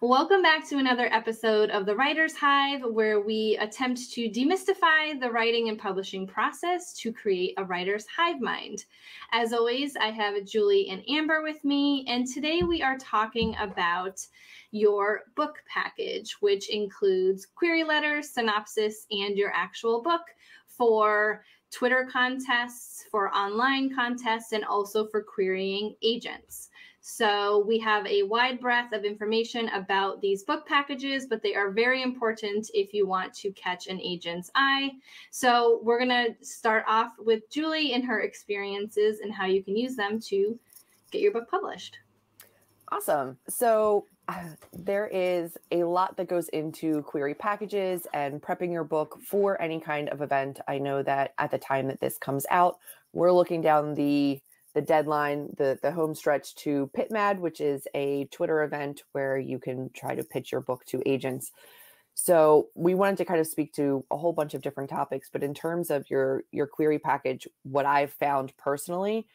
Welcome back to another episode of The Writer's Hive, where we attempt to demystify the writing and publishing process to create a writer's hive mind. As always, I have Julie and Amber with me, and today we are talking about your book package, which includes query letter, synopsis, and your actual book for Twitter contests, for online contests, and also for querying agents. So we have a wide breadth of information about these book packages, but they are very important if you want to catch an agent's eye. So we're going to start off with Julie and her experiences and how you can use them to get your book published. Awesome. So there is a lot that goes into query packages and prepping your book for any kind of event. I know that at the time that this comes out, we're looking down the deadline, the home stretch to PitMad, which is a Twitter event where you can try to pitch your book to agents. So we wanted to kind of speak to a whole bunch of different topics, but in terms of your query package, what I've found personally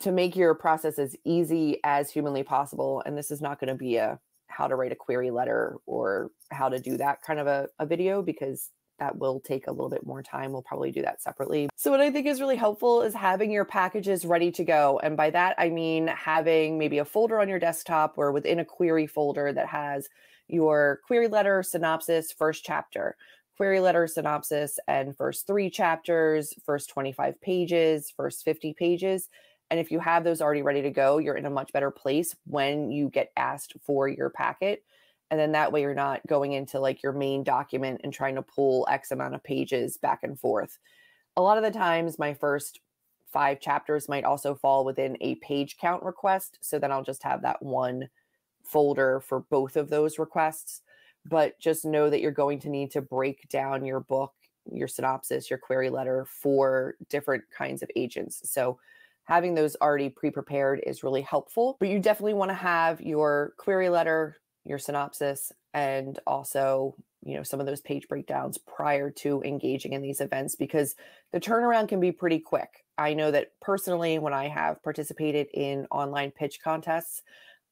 to make your process as easy as humanly possible, and this is not going to be a how to write a query letter or how to do that kind of a video, because that will take a little bit more time. We'll probably do that separately. So what I think is really helpful is having your packages ready to go. And by that, I mean having maybe a folder on your desktop or within a query folder that has your query letter, synopsis, first chapter, query letter, synopsis, and first 3 chapters, first 25 pages, first 50 pages. And if you have those already ready to go, you're in a much better place when you get asked for your packet. And then that way you're not going into like your main document and trying to pull X amount of pages back and forth. A lot of the times my first 5 chapters might also fall within a page count request. So then I'll just have that one folder for both of those requests. But just know that you're going to need to break down your book, your synopsis, your query letter for different kinds of agents. So having those already pre-prepared is really helpful, but you definitely want to have your query letter, your synopsis, and also, some of those page breakdowns prior to engaging in these events, because the turnaround can be pretty quick. I know that personally, when I have participated in online pitch contests,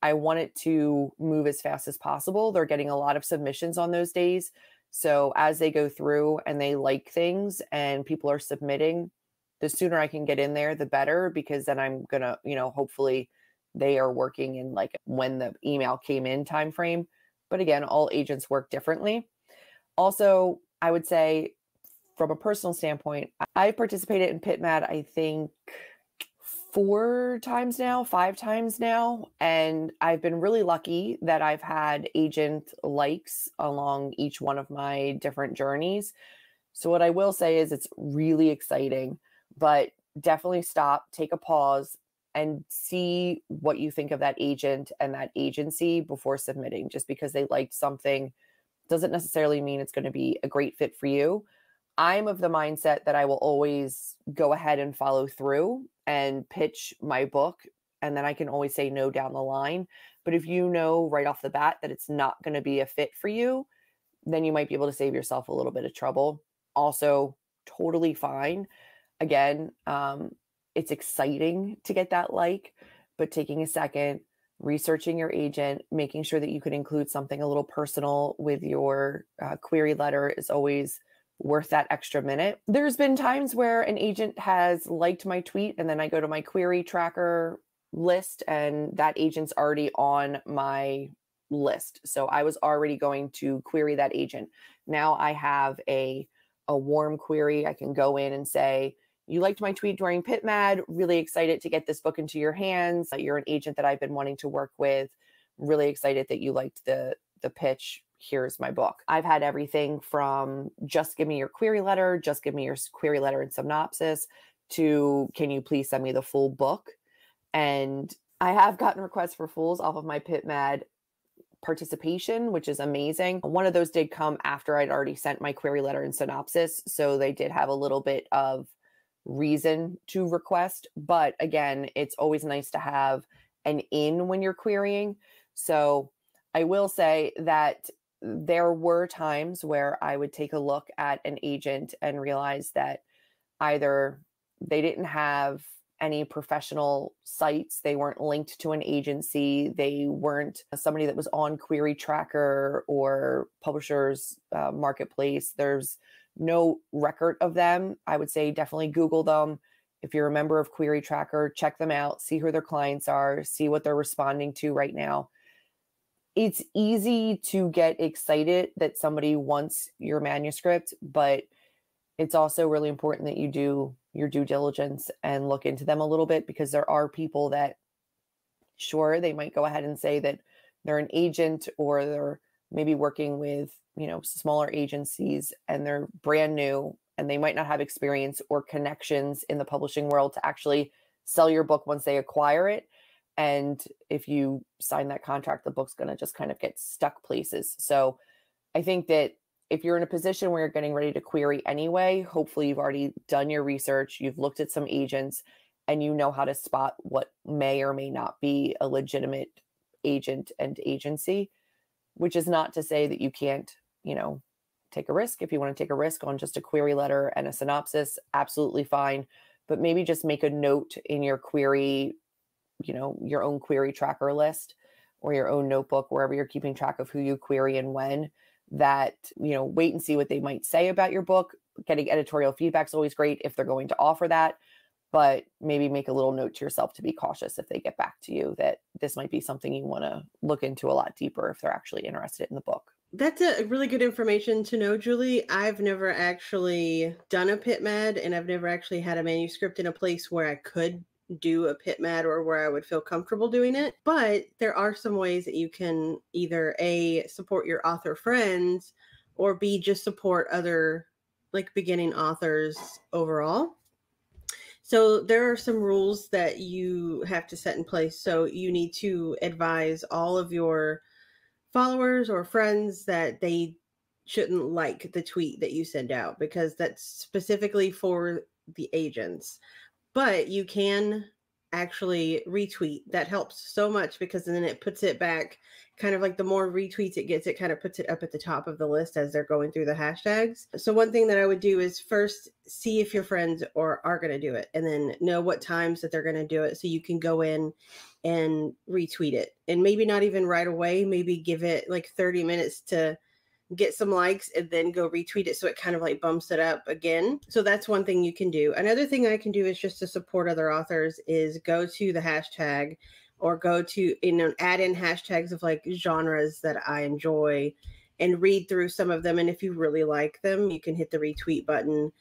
I want it to move as fast as possible. They're getting a lot of submissions on those days. So as they go through and they like things and people are submitting, the sooner I can get in there, the better, because then I'm going to, hopefully they are working in like when the email came in time frame. But again, all agents work differently. Also, I would say from a personal standpoint, I participated in PitMad, I think 5 times now. And I've been really lucky that I've had agent likes along each one of my different journeys. So what I will say is it's really exciting, but definitely stop, take a pause, and see what you think of that agent and that agency before submitting. Just because they liked something doesn't necessarily mean it's going to be a great fit for you. I'm of the mindset that I will always go ahead and follow through and pitch my book, and then I can always say no down the line. But if you know right off the bat that it's not going to be a fit for you, then you might be able to save yourself a little bit of trouble. Also, totally fine. Again, it's exciting to get that but taking a second, researching your agent, making sure that you can include something a little personal with your query letter is always worth that extra minute. There's been times where an agent has liked my tweet and then I go to my query tracker list and that agent's already on my list. So I was already going to query that agent. Now I have a warm query. I can go in and say, you liked my tweet during PitMad, really excited to get this book into your hands. You're an agent that I've been wanting to work with. Really excited that you liked the pitch. Here's my book. I've had everything from just give me your query letter, just give me your query letter and synopsis, to can you please send me the full book? And I have gotten requests for fulls off of my PitMad participation, which is amazing. One of those did come after I'd already sent my query letter and synopsis. So they did have a little bit of reason to request. But again, it's always nice to have an in when you're querying. So I will say that there were times where I would take a look at an agent and realize that either they didn't have any professional sites. They weren't linked to an agency. They weren't somebody that was on Query Tracker or Publishers Marketplace. There's no record of them. I would say definitely Google them. If you're a member of Query Tracker, check them out, see who their clients are, see what they're responding to right now. It's easy to get excited that somebody wants your manuscript, but it's also really important that you do your due diligence and look into them a little bit, because there are people that, sure, they might go ahead and say that they're an agent or they're maybe working with, smaller agencies and they're brand new and they might not have experience or connections in the publishing world to actually sell your book once they acquire it. And if you sign that contract, the book's going to just kind of get stuck places. So I think that if you're in a position where you're getting ready to query anyway, hopefully you've already done your research, you've looked at some agents, and you know how to spot what may or may not be a legitimate agent and agency, which is not to say that you can't, take a risk. If you want to take a risk on just a query letter and a synopsis, absolutely fine. But maybe just make a note in your query, your own Query Tracker list or your own notebook, wherever you're keeping track of who you query and when, that, wait and see what they might say about your book. Getting editorial feedback is always great if they're going to offer that, but maybe make a little note to yourself to be cautious if they get back to you that this might be something you want to look into a lot deeper if they're actually interested in the book. That's a really good information to know, Julie. I've never actually done a PitMed, and I've never actually had a manuscript in a place where I could do a PitMed or where I would feel comfortable doing it. But there are some ways that you can either A, support your author friends, or B, just support other beginning authors overall. So there are some rules that you have to set in place. So you need to advise all of your followers or friends that they shouldn't like the tweet that you send out, because that's specifically for the agents. But you can actually retweet. That helps so much, because then it puts it back, kind of like the more retweets it gets, it kind of puts it up at the top of the list as they're going through the hashtags. So one thing that I would do is first see if your friends are going to do it, and then know what times that they're going to do it, so you can go in and retweet it. And maybe not even right away, maybe give it 30 minutes to get some likes and then go retweet it, so it kind of bumps it up again. So that's one thing you can do. Another thing I can do is just to support other authors is go to the hashtag, or go to add in hashtags of genres that I enjoy and read through some of them. And if you really like them, you can hit the retweet button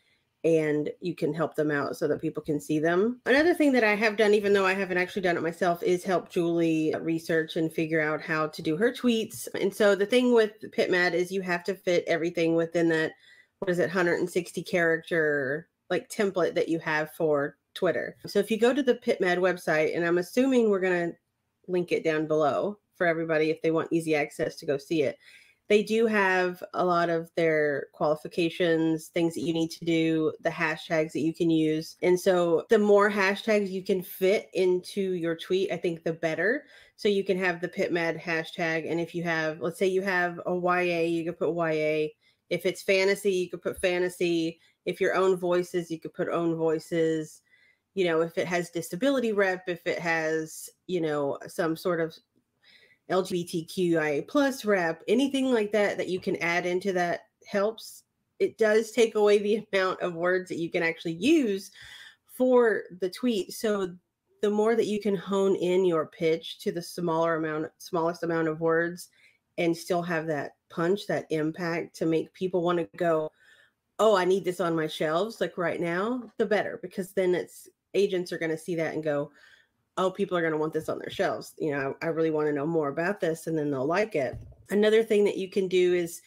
and you can help them out so that people can see them. Another thing that I have done, even though I haven't actually done it myself, is help Julie research and figure out how to do her tweets. And so the thing with PitMed is you have to fit everything within that, 160 character template that you have for Twitter. So if you go to the PitMed website, and I'm assuming we're going to link it down below for everybody if they want easy access to go see it, they do have a lot of their qualifications, things that you need to do, the hashtags that you can use. And so the more hashtags you can fit into your tweet, I think the better. So you can have the PitMed hashtag. And if you have, let's say you have a YA, you could put YA. If it's fantasy, you could put fantasy. If your own voices, you could put own voices. If it has disability rep, if it has, some sort of LGBTQIA plus rep, anything like that you can add into that helps. It does take away the amount of words that you can actually use for the tweet. So the more that you can hone in your pitch to the smallest amount of words and still have that punch, that impact to make people want to go, oh, I need this on my shelves right now, the better, because then agents are going to see that and go, oh, people are going to want this on their shelves. I really want to know more about this, and then they'll like it. Another thing that you can do is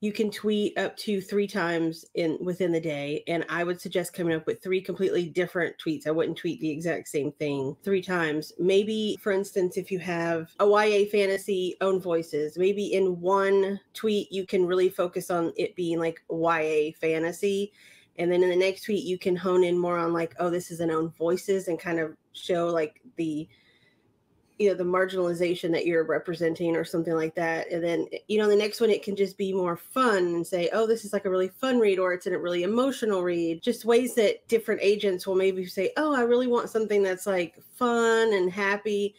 you can tweet up to 3 times within the day. And I would suggest coming up with 3 completely different tweets. I wouldn't tweet the exact same thing 3 times. Maybe, for instance, if you have a YA fantasy own voices, maybe in one tweet, you can really focus on it being YA fantasy. And then in the next tweet, you can hone in more on oh, this is an own voices, and kind of show the the marginalization that you're representing or something like that. And then, the next one, it can just be more fun and say, oh, this is like a really fun read, or it's in a really emotional read. Just ways that different agents will maybe say, oh, I really want something that's like fun and happy.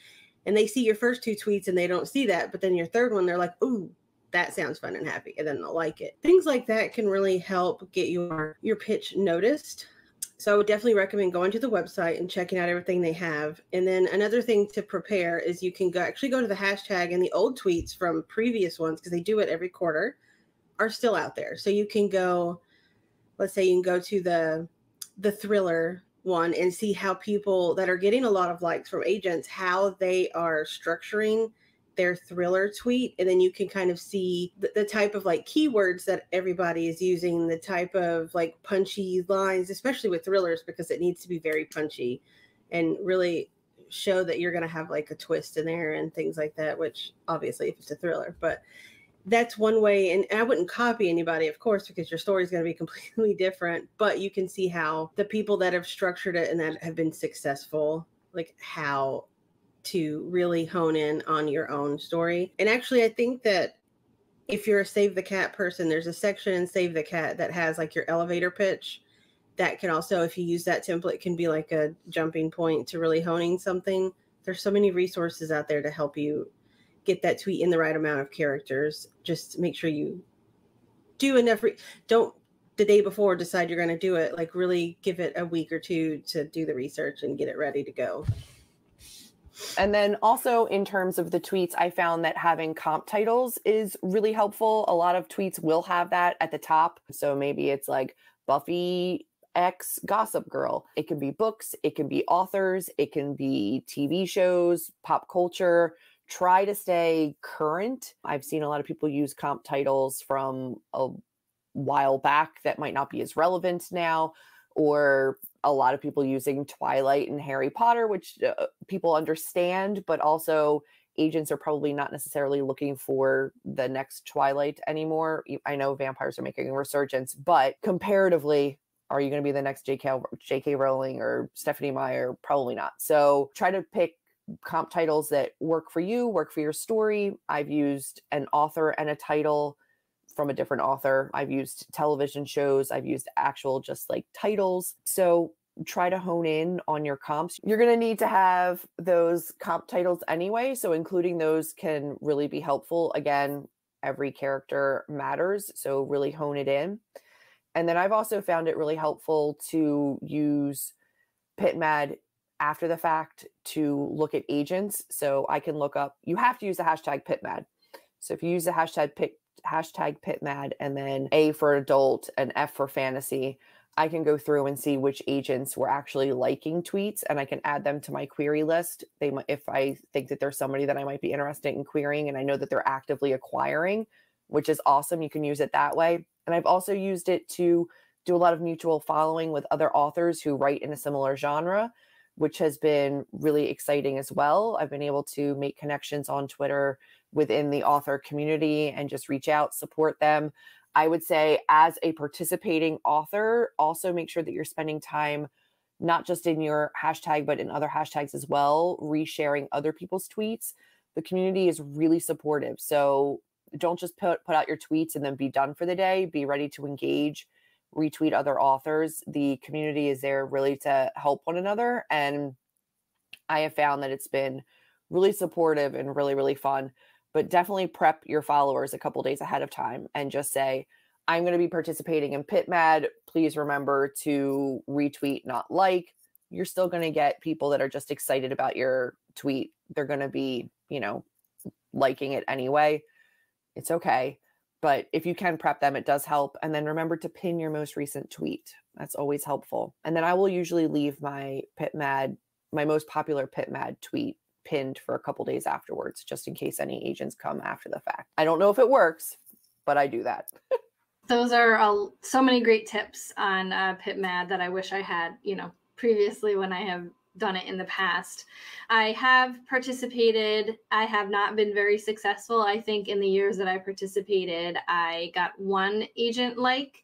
And they see your first 2 tweets and they don't see that. But then your third one, they're like, ooh, that sounds fun and happy. And then they'll like it. Things like that can really help get your pitch noticed. So I would definitely recommend going to the website and checking out everything they have. And then another thing to prepare is you can actually go to the hashtag, and the old tweets from previous ones, because they do it every quarter, are still out there. So you can go, let's say you can go to the thriller one and see how people that are getting a lot of likes from agents, how they are structuring their thriller tweet. And then you can kind of see the type of like keywords that everybody is using, the type of like punchy lines, especially with thrillers, because it needs to be very punchy and really show that you're going to have like a twist in there and things like that, which obviously if it's a thriller, but that's one way. And I wouldn't copy anybody, of course, because your story is going to be completely different, but you can see how the people that have structured it and that have been successful, like how to really hone in on your own story. And actually, I think that if you're a Save the Cat person, there's a section in Save the Cat that has like your elevator pitch. That can also, if you use that template, can be like a jumping point to really honing something. There's so many resources out there to help you get that tweet in the right amount of characters. Just make sure you do enough. Don't the day before decide you're going to do it. Like really give it a week or 2 to do the research and get it ready to go. And then also in terms of the tweets, I found that having comp titles is really helpful. A lot of tweets will have that at the top. So maybe it's like Buffy X Gossip Girl. It can be books, it can be authors, it can be TV shows, pop culture. Try to stay current. I've seen a lot of people use comp titles from a while back that might not be as relevant now, or a lot of people using Twilight and Harry Potter, which people understand, but also agents are probably not necessarily looking for the next Twilight anymore. I know vampires are making a resurgence, but comparatively, are you going to be the next J.K. Rowling or Stephanie Meyer? Probably not. So try to pick comp titles that work for you, work for your story. I've used an author and a title from a different author. I've used television shows. I've used actual just like titles. So try to hone in on your comps. You're going to need to have those comp titles anyway. So including those can really be helpful. Again, every character matters. So really hone it in. And then I've also found it really helpful to use PitMad after the fact to look at agents. So I can look up, you have to use the hashtag PitMad. So if you use the hashtag PitMad and then A for adult and F for fantasy, I can go through and see which agents were actually liking tweets, and I can add them to my query list. If I think that there's somebody that I might be interested in querying and I know that they're actively acquiring, which is awesome. You can use it that way. And I've also used it to do a lot of mutual following with other authors who write in a similar genre, which has been really exciting as well. I've been able to make connections on Twitter within the author community and just reach out, support them. I would say as a participating author, also make sure that you're spending time, not just in your hashtag, but in other hashtags as well, resharing other people's tweets. The community is really supportive. So don't just put out your tweets and then be done for the day. Be ready to engage, retweet other authors. The community is there really to help one another. And I have found that it's been really supportive and really, really fun. But definitely prep your followers a couple days ahead of time and just say, I'm going to be participating in PitMad. Please remember to retweet, not like. You're still going to get people that are just excited about your tweet. They're going to be, liking it anyway. It's okay. But if you can prep them, it does help. And then remember to pin your most recent tweet. That's always helpful. And then I will usually leave my most popular PitMad tweet pinned for a couple days afterwards, just in case any agents come after the fact. I don't know if it works, but I do that. Those are so many great tips on PitMad that I wish I had, previously when I have done it in the past. I have participated. I have not been very successful. I think in the years that I participated, I got one agent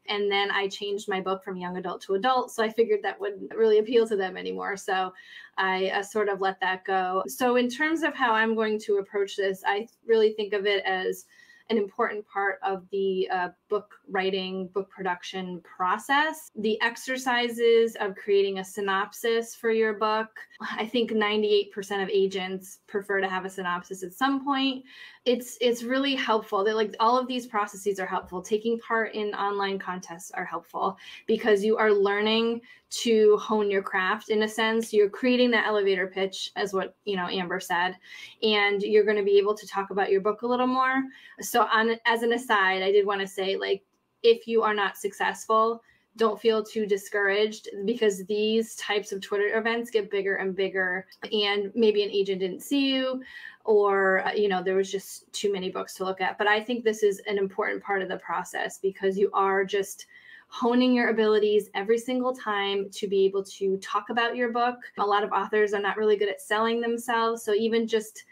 and then I changed my book from young adult to adult. So I figured that wouldn't really appeal to them anymore. So I sort of let that go. So in terms of how I'm going to approach this, I really think of it as an important part of the book writing, book production process. The exercises of creating a synopsis for your book. I think 98% of agents prefer to have a synopsis at some point. It's really helpful. That like all of these processes are helpful. Taking part in online contests are helpful because you are learning to hone your craft in a sense. You're creating that elevator pitch, as what Amber said, and you're going to be able to talk about your book a little more. So as an aside, I did want to say, like, if you are not successful, don't feel too discouraged because these types of Twitter events get bigger and bigger, and maybe an agent didn't see you, or there was just too many books to look at. But I think this is an important part of the process because you are just honing your abilities every single time to be able to talk about your book. A lot of authors are not really good at selling themselves. So even just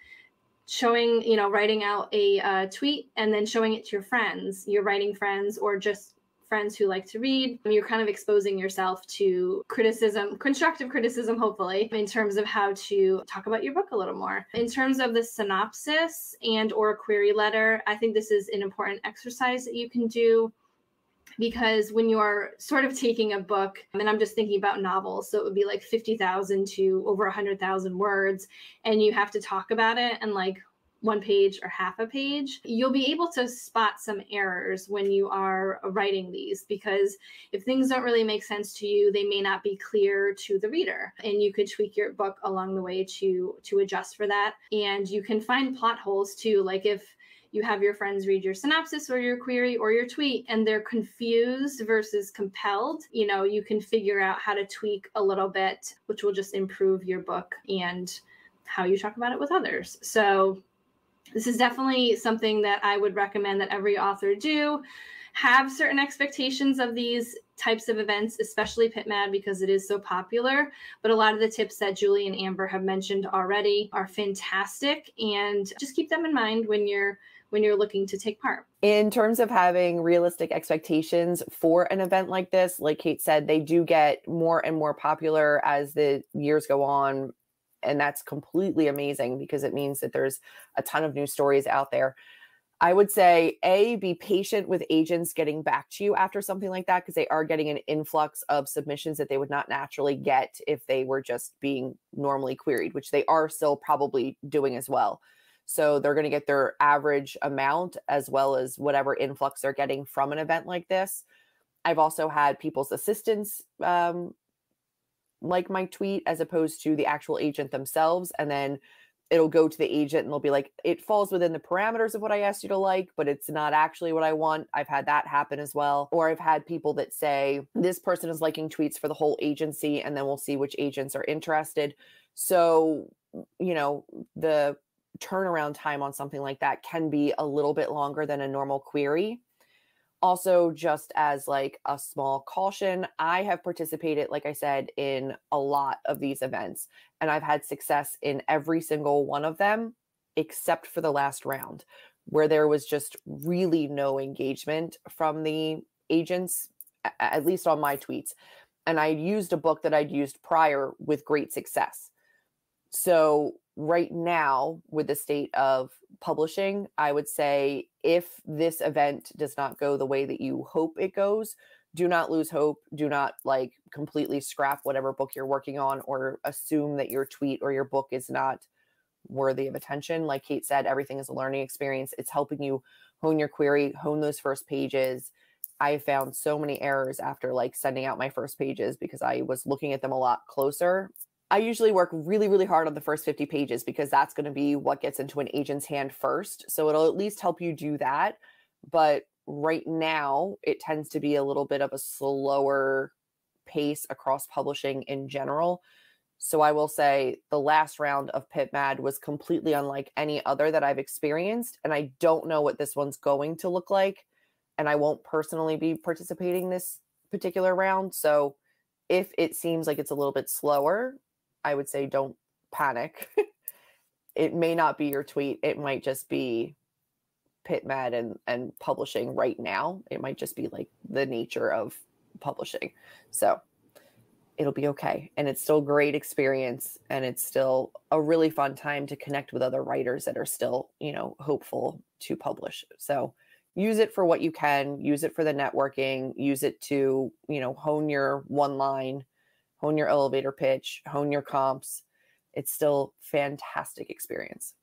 showing, writing out a tweet and then showing it to your friends, your writing friends, or just friends who like to read, you're kind of exposing yourself to criticism, constructive criticism, hopefully, in terms of how to talk about your book a little more. In terms of the synopsis and or query letter, I think this is an important exercise that you can do. Because when you're sort of taking a book, and I'm just thinking about novels, so it would be like 50,000 to over 100,000 words, and you have to talk about it in like one page or half a page, you'll be able to spot some errors when you are writing these, because if things don't really make sense to you, they may not be clear to the reader, and you could tweak your book along the way to adjust for that. And you can find plot holes too, like if you have your friends read your synopsis or your query or your tweet and they're confused versus compelled, you can figure out how to tweak a little bit, which will just improve your book and how you talk about it with others. So this is definitely something that I would recommend that every author do. Have certain expectations of these types of events, especially PitMad, because it is so popular. But a lot of the tips that Julie and Amber have mentioned already are fantastic, and just keep them in mind when you're looking to take part. In terms of having realistic expectations for an event like this, like Kate said, they do get more and more popular as the years go on. And that's completely amazing because it means that there's a ton of new stories out there. I would say, be patient with agents getting back to you after something like that, because they are getting an influx of submissions that they would not naturally get if they were just being normally queried, which they are still probably doing as well. So they're going to get their average amount as well as whatever influx they're getting from an event like this. I've also had people's assistants like my tweet as opposed to the actual agent themselves. And then it'll go to the agent and they'll be like, it falls within the parameters of what I asked you to like, but it's not actually what I want. I've had that happen as well. Or I've had people that say, this person is liking tweets for the whole agency, and then we'll see which agents are interested. So, the turnaround time on something like that can be a little bit longer than a normal query. Also, just as like a small caution, I have participated, like I said, in a lot of these events, and I've had success in every single one of them, except for the last round, where there was just really no engagement from the agents, at least on my tweets. And I used a book that I'd used prior with great success. So right now, with the state of publishing, I would say if this event does not go the way that you hope it goes, do not lose hope. Do not completely scrap whatever book you're working on or assume that your tweet or your book is not worthy of attention. Like Kate said, everything is a learning experience. It's helping you hone your query, hone those first pages. I found so many errors after sending out my first pages because I was looking at them a lot closer. I usually work really, really hard on the first 50 pages because that's going to be what gets into an agent's hand first. So it'll at least help you do that. But right now, it tends to be a little bit of a slower pace across publishing in general. So I will say the last round of PitMad was completely unlike any other that I've experienced. And I don't know what this one's going to look like. And I won't personally be participating this particular round. So if it seems like it's a little bit slower, I would say don't panic. It may not be your tweet. It might just be PitMed and publishing right now. It might just be like the nature of publishing. So it'll be okay. And it's still a great experience. And it's still a really fun time to connect with other writers that are still, hopeful to publish. So use it for what you can, use it for the networking, use it to, hone your one line, hone your elevator pitch, hone your comps. It's still fantastic experience.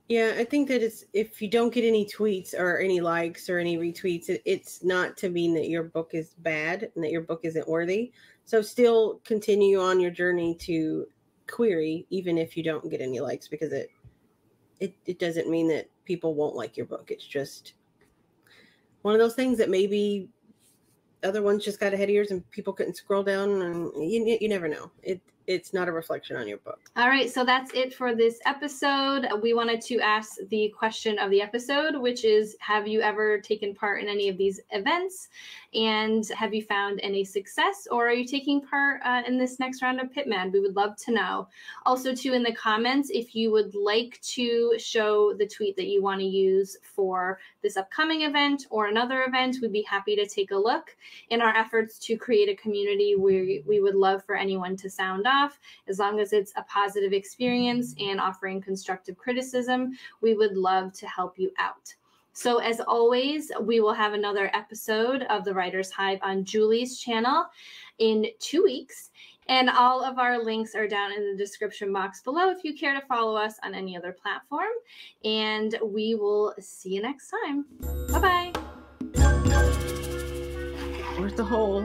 Yeah, I think that if you don't get any tweets or any likes or any retweets, it's not to mean that your book is bad and that your book isn't worthy. So still continue on your journey to query, even if you don't get any likes, because it doesn't mean that people won't like your book. It's just one of those things that maybe other ones just got ahead of yours and people couldn't scroll down, and you never know. It's not a reflection on your book. All right, so that's it for this episode. We wanted to ask the question of the episode, which is, have you ever taken part in any of these events? And have you found any success, or are you taking part in this next round of PitMed? We would love to know. Also, too, in the comments, if you would like to show the tweet that you want to use for this upcoming event or another event, we'd be happy to take a look. In our efforts to create a community, we would love for anyone to sound off. As long as it's a positive experience and offering constructive criticism, we would love to help you out. So as always, we will have another episode of the Writer's Hive on Julie's channel in 2 weeks. And all of our links are down in the description box below if you care to follow us on any other platform. And we will see you next time. Bye-bye. Where's the hole?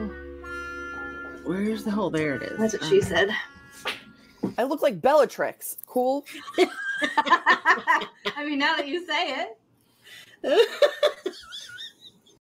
Where's the hole? There it is. That's what she said. I look like Bellatrix. Cool. I mean, now that you say it.